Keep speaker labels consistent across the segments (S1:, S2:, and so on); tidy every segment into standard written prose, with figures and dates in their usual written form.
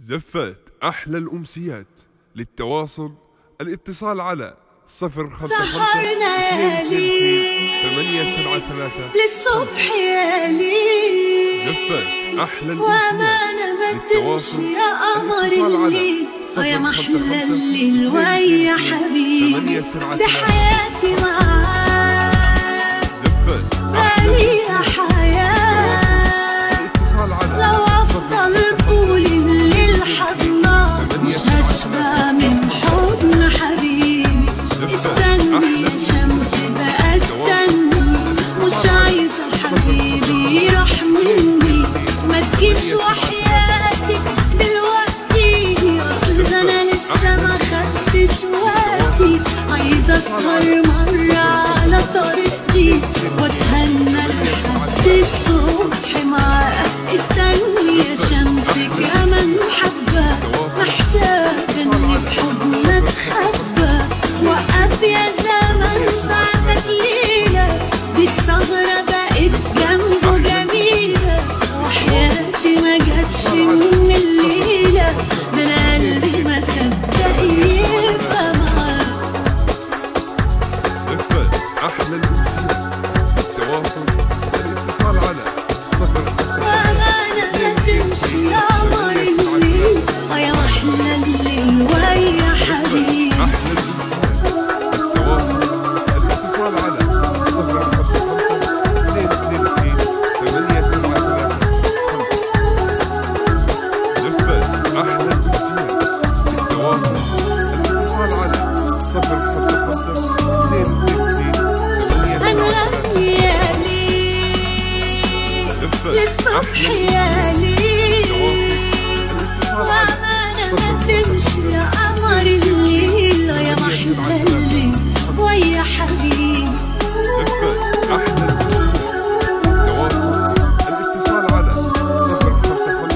S1: زفت أحلى الأمسيات. للتواصل الاتصال على 055
S2: سهرنا يا ليل
S1: 873
S2: للصبح يا ليل.
S1: زفت أحلى
S2: وأمانة
S1: الأمسيات.
S2: ما تمشي يا قمر
S1: الاتصال على
S2: الليل ويا محلى الليل
S1: 055
S2: ويا حبيبي، ده حياتي معاك
S1: زفت
S2: ماليها حياة.
S1: الاتصال على
S2: لو أفضل طول الليل حضناك مش هشبع من حضن حبيبي. استني يا شمس بقى استني، مش عايزة حبيبي يروح مني. ما تجيش وحياتك دلوقتي، أصل أنا لسه ما خدتش وقتي. عايزة أسهر مرة على طريقتي وأتهنى لحد الصبح معاك. استني يا شمس كمان حبة، محتاجة إني بحضنك أتخبى. وقف يا زمن ساعتك ليلة، دي الثغرة بقت جنبه جميلة. وحياتي ما جاتش من الليلة، ده أنا قلبي ما صدق يبقى معاك.
S1: زفت أحلى الأمسيات. للتواصل الاتصال على 055
S2: وأمانة ما تمشي يا قمر الليل ويا محلى الليل ويا حبيبي.
S1: أحلى الأمسيات. للتواصل الاتصال على 055 222 873 زفت أحلى الأمسيات. للتواصل الاتصال على 055 222 873
S2: هنغني يا ليل
S1: زفت
S2: للصبح
S1: أحلى
S2: يا ليل.
S1: الاتصال على
S2: وأمانة ما تمشي يا قمر الليل ويا محلى الليل ويا حبيبي.
S1: زفت أحلى الأمسيات. للتواصل الاتصال على 055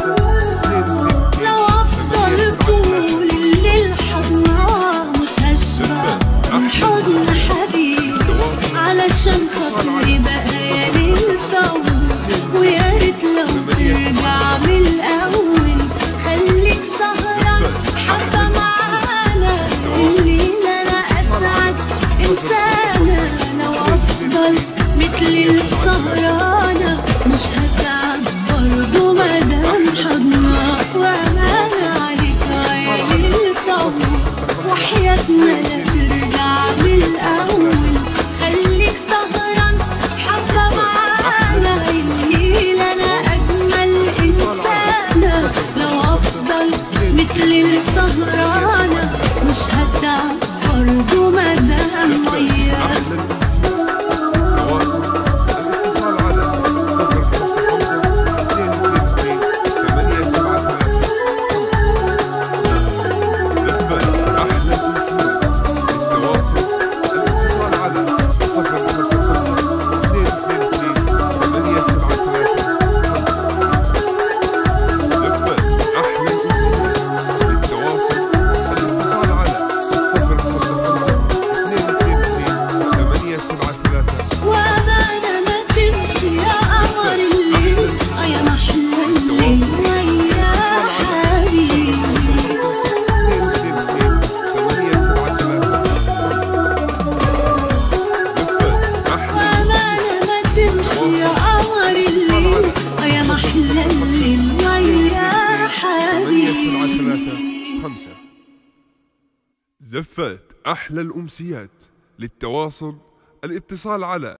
S1: 222
S2: لو أفضل طول الليل حضناه مش هشبع من حضن حبيبي. علشان خاطري بقى يا ليل طول، ويا ريت لو ترجع من الأول. خليك سهران حتى معانا الليلة، أنا أسعد إنسانة. لو أفضل مثلي السهرانة مش هتعب برضه مادام حضناك. وأمانة عليك يا ليل طول، وحياتنا لا ترجع من الأول. خليك سهران حبة معانا الليلة، أنا أجمل إنسانة. لو أفضل مثل السهرانة مش هتعب برضه مادام وياك.
S1: الاتصال على 055 222 873 زفت أحلى الأمسيات. للتواصل الاتصال على 055 222 873 زفت أحلى الأمسيات. للتواصل الاتصال على 055 222 873
S2: وأمانة ما تمشي يا قمر الليل يا محلى الليل ويا حبيبي. وأمانة ما تمشي يا قمر الليل يا محلى الليل ويا حبيبي.
S1: زفت أحلى الأمسيات. للتواصل الاتصال على